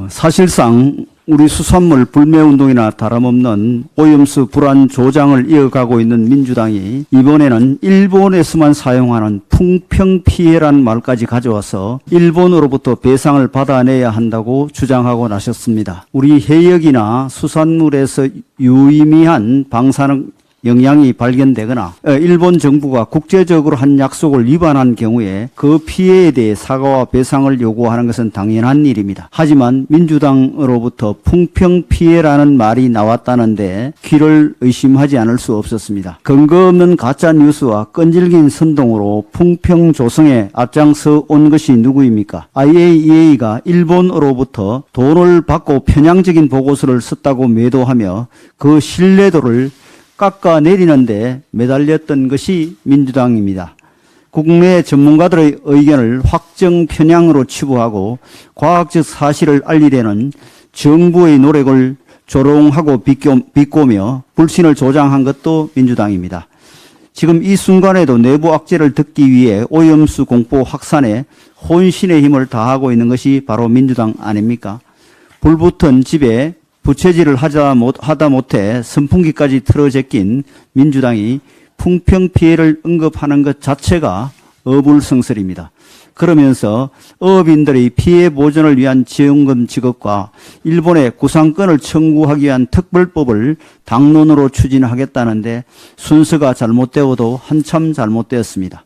사실상 우리 수산물 불매운동이나 다름없는 오염수 불안 조장을 이어가고 있는 민주당이 이번에는 일본에서만 사용하는 풍평피해란 말까지 가져와서 일본으로부터 배상을 받아내야 한다고 주장하고 나섰습니다. 우리 해역이나 수산물에서 유의미한 방사능 영향이 발견되거나 일본 정부가 국제적으로 한 약속을 위반한 경우에 그 피해에 대해 사과와 배상을 요구하는 것은 당연한 일입니다. 하지만 민주당으로부터 풍평피해라는 말이 나왔다는데 귀를 의심하지 않을 수 없었습니다. 근거 없는 가짜 뉴스와 끈질긴 선동으로 풍평 조성에 앞장서 온 것이 누구입니까? IAEA가 일본으로부터 돈을 받고 편향적인 보고서를 썼다고 매도하며 그 신뢰도를 깎아내리는데 매달렸던 것이 민주당입니다. 국내 전문가들의 의견을 확정 편향으로 치부하고 과학적 사실을 알리려는 정부의 노력을 조롱하고 비꼬며 불신을 조장한 것도 민주당입니다. 지금 이 순간에도 내부 악재를 듣기 위해 오염수 공포 확산에 혼신의 힘을 다하고 있는 것이 바로 민주당 아닙니까? 불붙은 집에 부채질을 하다 못해 선풍기까지 틀어제낀 민주당이 풍평 피해를 언급하는 것 자체가 어불성설입니다. 그러면서 어업인들의 피해 보전을 위한 지원금 지급과 일본의 구상권을 청구하기 위한 특별법을 당론으로 추진하겠다는데 순서가 잘못되어도 한참 잘못되었습니다.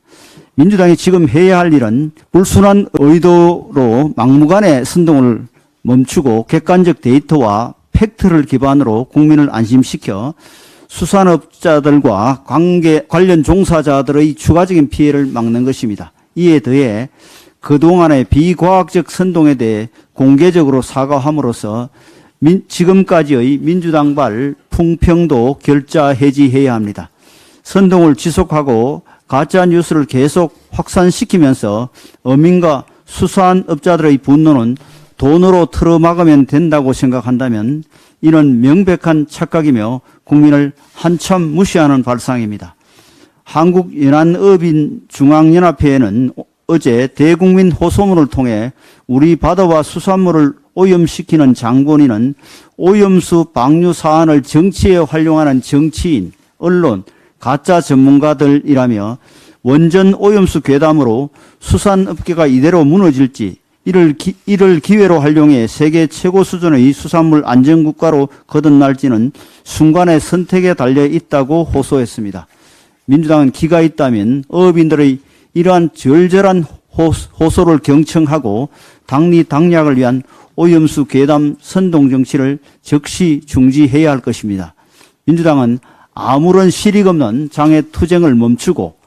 민주당이 지금 해야 할 일은 불순한 의도로 막무가내 선동을 멈추고 객관적 데이터와 팩트를 기반으로 국민을 안심시켜 수산업자들과 관련 종사자들의 추가적인 피해를 막는 것입니다. 이에 더해 그동안의 비과학적 선동에 대해 공개적으로 사과함으로써 지금까지의 민주당발 풍평도 결자 해지해야 합니다. 선동을 지속하고 가짜뉴스를 계속 확산시키면서 어민과 수산업자들의 분노는 돈으로 틀어막으면 된다고 생각한다면 이는 명백한 착각이며 국민을 한참 무시하는 발상입니다. 한국연안어업인중앙연합회는 어제 대국민 호소문을 통해 우리 바다와 수산물을 오염시키는 장본인은 오염수 방류 사안을 정치에 활용하는 정치인, 언론, 가짜 전문가들이라며 원전 오염수 괴담으로 수산업계가 이대로 무너질지 이를 기회로 활용해 세계 최고 수준의 수산물 안전국가로 거듭날지는 순간의 선택에 달려 있다고 호소했습니다. 민주당은 기가 있다면 어업인들의 이러한 절절한 호소를 경청하고 당리당략을 위한 오염수 괴담 선동 정치를 즉시 중지해야 할 것입니다. 민주당은 아무런 실익 없는 장애 투쟁을 멈추고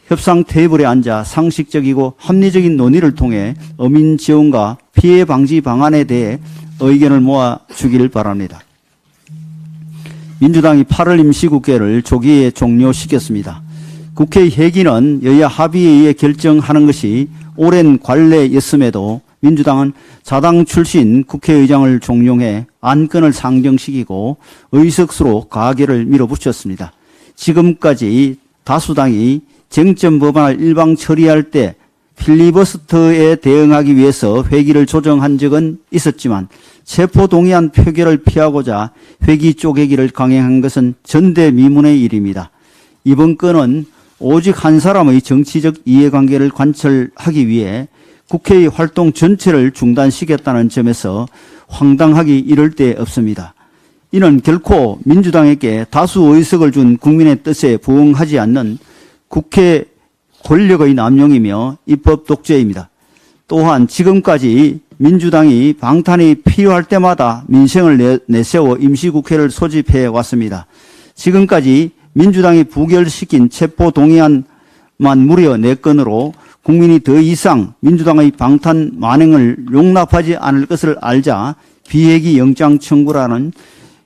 협상 테이블에 앉아 상식적이고 합리적인 논의를 통해 어민 지원과 피해 방지 방안에 대해 의견을 모아주길 바랍니다. 민주당이 8월 임시국회를 조기에 종료시켰습니다. 국회의 회기는 여야 합의에 의해 결정하는 것이 오랜 관례였음에도 민주당은 자당 출신 국회의장을 종용해 안건을 상정시키고 의석수로 가결을 밀어붙였습니다. 지금까지 다수당이 쟁점 법안을 일방 처리할 때 필리버스터에 대응하기 위해서 회기를 조정한 적은 있었지만 체포동의안 표결을 피하고자 회기 쪼개기를 강행한 것은 전대미문의 일입니다. 이번 건은 오직 한 사람의 정치적 이해관계를 관철하기 위해 국회의 활동 전체를 중단시켰다는 점에서 황당하기 이를 데 없습니다. 이는 결코 민주당에게 다수 의석을 준 국민의 뜻에 부응하지 않는 국회 권력의 남용이며 입법 독재입니다. 또한 지금까지 민주당이 방탄이 필요할 때마다 민생을 내세워 임시국회를 소집해 왔습니다. 지금까지 민주당이 부결시킨 체포동의안만 무려 4건으로 국민이 더 이상 민주당의 방탄 만행을 용납하지 않을 것을 알자 비회기 영장 청구라는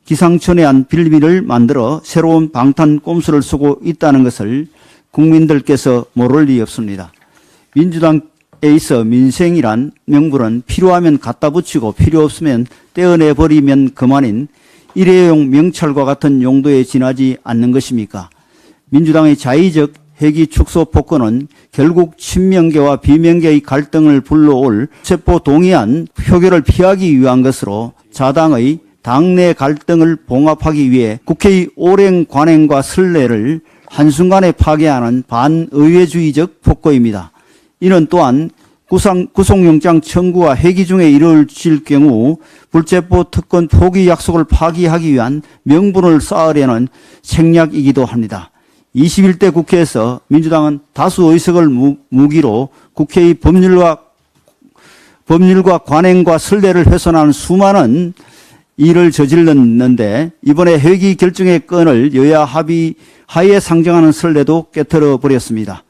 기상천외한 빌미를 만들어 새로운 방탄 꼼수를 쓰고 있다는 것을 국민들께서 모를 리 없습니다. 민주당에 있어 민생이란 명분은 필요하면 갖다 붙이고 필요 없으면 떼어내버리면 그만인 일회용 명찰과 같은 용도에 지나지 않는 것입니까? 민주당의 자의적 핵이 축소 폭거는 결국 친명계와 비명계의 갈등을 불러올 세포 동의안 표결을 피하기 위한 것으로 자당의 당내 갈등을 봉합하기 위해 국회의 오랜 관행과 선례를 한순간에 파괴하는 반의회주의적 폭거입니다. 이는 또한 구속영장 청구와 회기 중에 이루어질 경우 불체포 특권 포기 약속을 파기하기 위한 명분을 쌓으려는 생략이기도 합니다. 21대 국회에서 민주당은 다수 의석을 무기로 국회의 법률과 관행과 선례를 훼손하는 수많은 일을 저질렀는데 이번에 회기 결정의 건을 여야 합의하에 상정하는 선례도 깨트려 버렸습니다.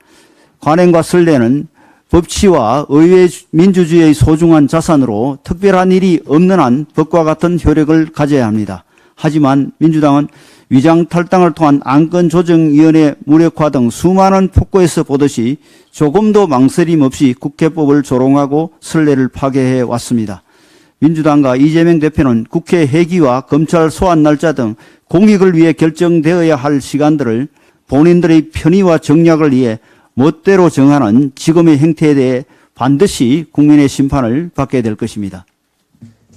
관행과 선례는 법치와 의회 민주주의의 소중한 자산으로 특별한 일이 없는 한 법과 같은 효력을 가져야 합니다. 하지만 민주당은 위장탈당을 통한 안건조정위원회 무력화 등 수많은 폭거에서 보듯이 조금도 망설임 없이 국회법을 조롱하고 선례를 파괴해 왔습니다. 민주당과 이재명 대표는 국회 회기와 검찰 소환 날짜 등 공익을 위해 결정되어야 할 시간들을 본인들의 편의와 정략을 위해 멋대로 정하는 지금의 행태에 대해 반드시 국민의 심판을 받게 될 것입니다.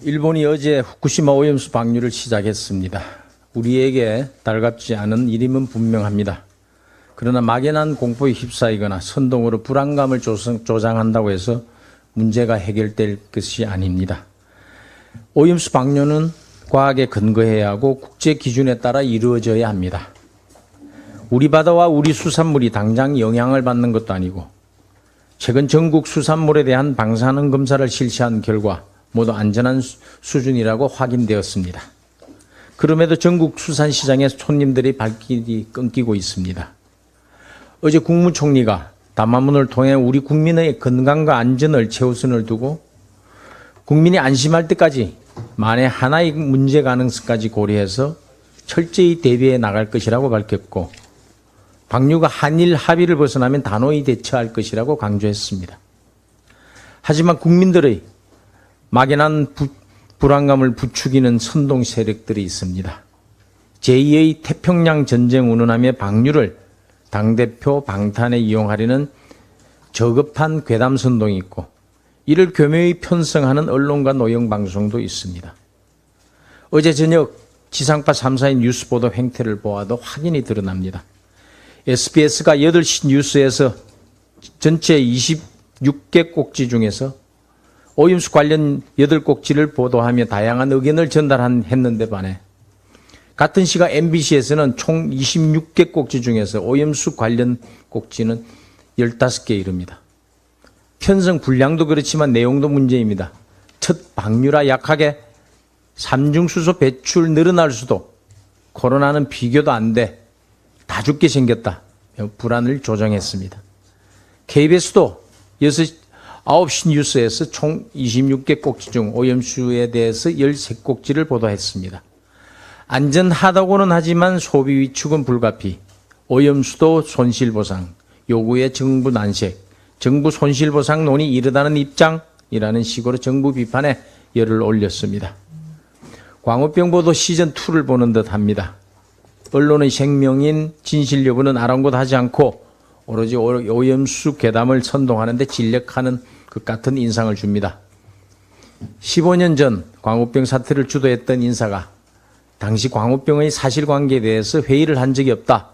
일본이 어제 후쿠시마 오염수 방류를 시작했습니다. 우리에게 달갑지 않은 일임은 분명합니다. 그러나 막연한 공포에 휩싸이거나 선동으로 불안감을 조장한다고 해서 문제가 해결될 것이 아닙니다. 오염수 방류는 과학에 근거해야 하고 국제 기준에 따라 이루어져야 합니다. 우리 바다와 우리 수산물이 당장 영향을 받는 것도 아니고 최근 전국 수산물에 대한 방사능 검사를 실시한 결과 모두 안전한 수준이라고 확인되었습니다. 그럼에도 전국 수산시장의 손님들의 발길이 끊기고 있습니다. 어제 국무총리가 담화문을 통해 우리 국민의 건강과 안전을 최우선을 두고 국민이 안심할 때까지 만에 하나의 문제 가능성까지 고려해서 철저히 대비해 나갈 것이라고 밝혔고 방류가 한일 합의를 벗어나면 단호히 대처할 것이라고 강조했습니다. 하지만 국민들의 막연한 불안감을 부추기는 선동 세력들이 있습니다. 제2의 태평양 전쟁 운운하며 방류를 당대표 방탄에 이용하려는 저급한 괴담 선동이 있고 이를 교묘히 편성하는 언론과 노영방송도 있습니다. 어제 저녁 지상파 3사의 뉴스 보도 행태를 보아도 확인이 드러납니다. SBS가 8시 뉴스에서 전체 26개 꼭지 중에서 오염수 관련 8꼭지를 보도하며 다양한 의견을 전달했는데 반해 같은 시각 MBC에서는 총 26개 꼭지 중에서 오염수 관련 꼭지는 15개에 이릅니다. 편성 분량도 그렇지만 내용도 문제입니다. 첫 방류라 약하게 삼중수소 배출 늘어날 수도 코로나는 비교도 안 돼. 다 죽게 생겼다. 불안을 조정했습니다. KBS도 9시 뉴스에서 총 26개 꼭지 중 오염수에 대해서 13꼭지를 보도했습니다. 안전하다고는 하지만 소비 위축은 불가피, 오염수도 손실보상, 요구의 정부 난색, 정부 손실보상 논의 이르다는 입장이라는 식으로 정부 비판에 열을 올렸습니다. 광우병 보도 시즌2를 보는 듯 합니다. 언론의 생명인 진실 여부는 아랑곳하지 않고 오로지 오염수 괴담을 선동하는 데 진력하는 것 같은 인상을 줍니다. 15년 전 광우병 사태를 주도했던 인사가 당시 광우병의 사실관계에 대해서 회의를 한 적이 없다.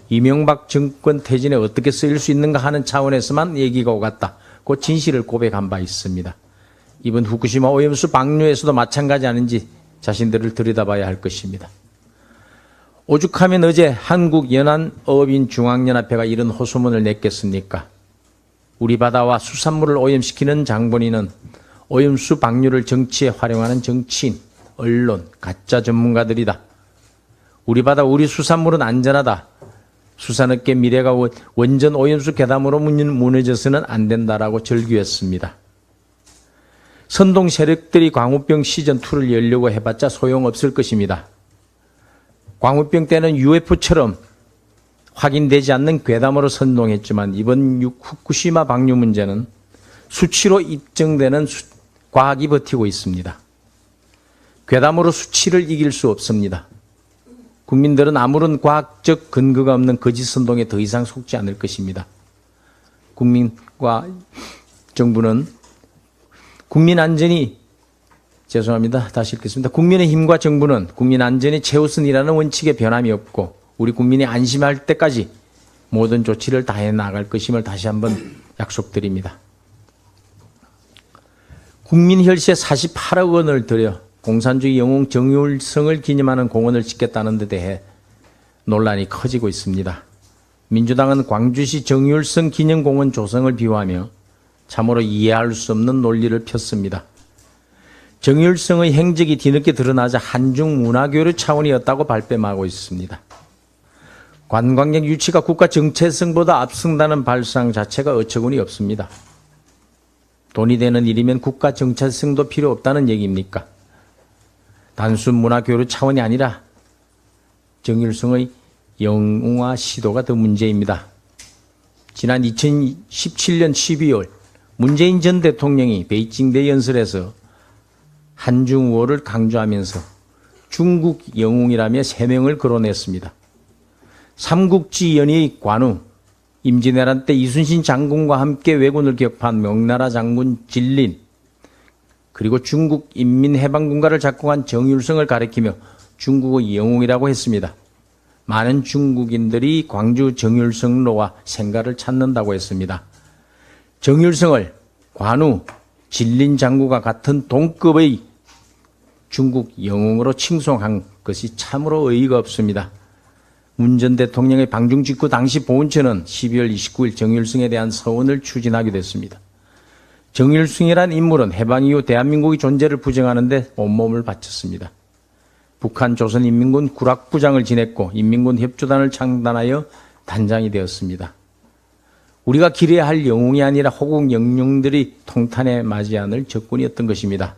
이명박 정권 퇴진에 어떻게 쓰일 수 있는가 하는 차원에서만 얘기가 오갔다. 그 진실을 고백한 바 있습니다. 이번 후쿠시마 오염수 방류에서도 마찬가지 아닌지 자신들을 들여다봐야 할 것입니다. 오죽하면 어제 한국연안어업인중앙연합회가 이런 호소문을 냈겠습니까? 우리 바다와 수산물을 오염시키는 장본인은 오염수 방류를 정치에 활용하는 정치인, 언론, 가짜 전문가들이다. 우리 바다, 우리 수산물은 안전하다. 수산업계 미래가 원전 오염수 괴담으로 무너져서는 안 된다라고 절규했습니다. 선동 세력들이 광우병 시즌2를 열려고 해봤자 소용없을 것입니다. 광우병 때는 UFO처럼 확인되지 않는 괴담으로 선동했지만 이번 후쿠시마 방류 문제는 수치로 입증되는 과학이 버티고 있습니다. 괴담으로 수치를 이길 수 없습니다. 국민들은 아무런 과학적 근거가 없는 거짓 선동에 더 이상 속지 않을 것입니다. 국민과 정부는 국민 안전이 다시 읽겠습니다. 국민의힘과 정부는 국민 안전이 최우선이라는 원칙에 변함이 없고 우리 국민이 안심할 때까지 모든 조치를 다해 나갈 것임을 다시 한번 약속드립니다. 국민 혈세 48억 원을 들여 공산주의 영웅 정율성을 기념하는 공원을 짓겠다는 데 대해 논란이 커지고 있습니다. 민주당은 광주시 정율성 기념공원 조성을 비호하며 참으로 이해할 수 없는 논리를 폈습니다. 정율성의 행적이 뒤늦게 드러나자 한중 문화교류 차원이었다고 발뺌하고 있습니다. 관광객 유치가 국가 정체성보다 앞선다는 발상 자체가 어처구니 없습니다. 돈이 되는 일이면 국가 정체성도 필요 없다는 얘기입니까? 단순 문화교류 차원이 아니라 정율성의 영웅화 시도가 더 문제입니다. 지난 2017년 12월 문재인 전 대통령이 베이징 대연설에서 한중 우호를 강조하면서 중국 영웅이라며 3명을 거론했습니다. 삼국지 연의의 관우, 임진왜란 때 이순신 장군과 함께 왜군을 격파한 명나라 장군 진린, 그리고 중국 인민해방군가를 작곡한 정율성을 가리키며 중국의 영웅이라고 했습니다. 많은 중국인들이 광주 정율성로와 생가를 찾는다고 했습니다. 정율성을 관우, 진린 장군과 같은 동급의 중국 영웅으로 칭송한 것이 참으로 의의가 없습니다. 문 전 대통령의 방중 직후 당시 보훈처는 12월 29일 정율성에 대한 서원을 추진하게 됐습니다. 정율성이란 인물은 해방 이후 대한민국의 존재를 부정하는 데 온몸을 바쳤습니다. 북한 조선인민군 구락부장을 지냈고 인민군 협조단을 창단하여 단장이 되었습니다. 우리가 기려야 할 영웅이 아니라 호국 영웅들이 통탄에 맞이 않을 적군이었던 것입니다.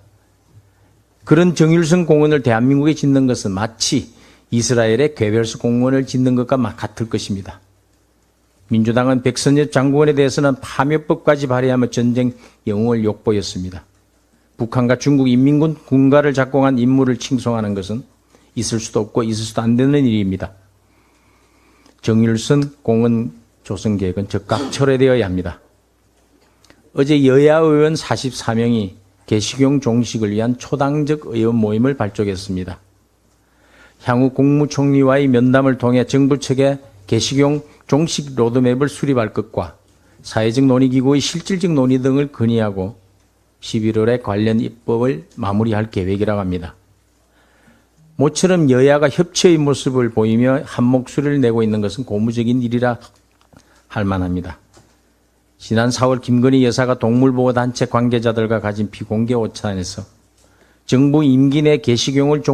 그런 정율성 공원을 대한민국에 짓는 것은 마치 이스라엘의 괴벨스 공원을 짓는 것과 같을 것입니다. 민주당은 백선엽 장군에 대해서는 파묘법까지 발의하며 전쟁 영웅을 욕보였습니다. 북한과 중국 인민군 군가를 작곡한 인물을 칭송하는 것은 있을 수도 없고 있을 수도 안 되는 일입니다. 정율성 공원 조성 계획은 즉각 철회되어야 합니다. 어제 여야 의원 44명이 개식용 종식을 위한 초당적 의원 모임을 발족했습니다. 향후 국무총리와의 면담을 통해 정부 측에 개식용 종식 로드맵을 수립할 것과 사회적 논의기구의 실질적 논의 등을 건의하고 11월에 관련 입법을 마무리할 계획이라고 합니다. 모처럼 여야가 협치의 모습을 보이며 한 목소리를 내고 있는 것은 고무적인 일이라 할 만합니다. 지난 4월 김건희 여사가 동물보호단체 관계자들과 가진 비공개 오찬에서 정부 임기 내 개식용을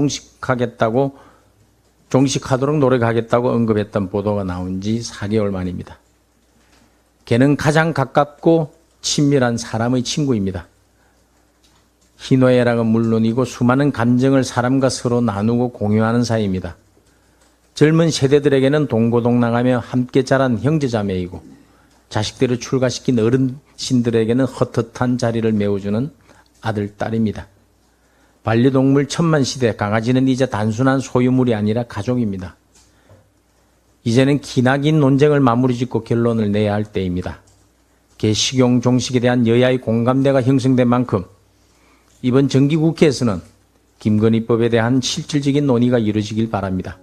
종식하도록 노력하겠다고 언급했던 보도가 나온 지 4개월 만입니다. 걔는 가장 가깝고 친밀한 사람의 친구입니다. 희노애락은 물론이고 수많은 감정을 사람과 서로 나누고 공유하는 사이입니다. 젊은 세대들에게는 동고동락하며 함께 자란 형제자매이고 자식들을 출가시킨 어르신들에게는 헛헛한 자리를 메워주는 아들, 딸입니다. 반려동물 천만시대 강아지는 이제 단순한 소유물이 아니라 가족입니다. 이제는 기나긴 논쟁을 마무리짓고 결론을 내야 할 때입니다. 개식용 종식에 대한 여야의 공감대가 형성된 만큼 이번 정기국회에서는 김건희법에 대한 실질적인 논의가 이루어지길 바랍니다.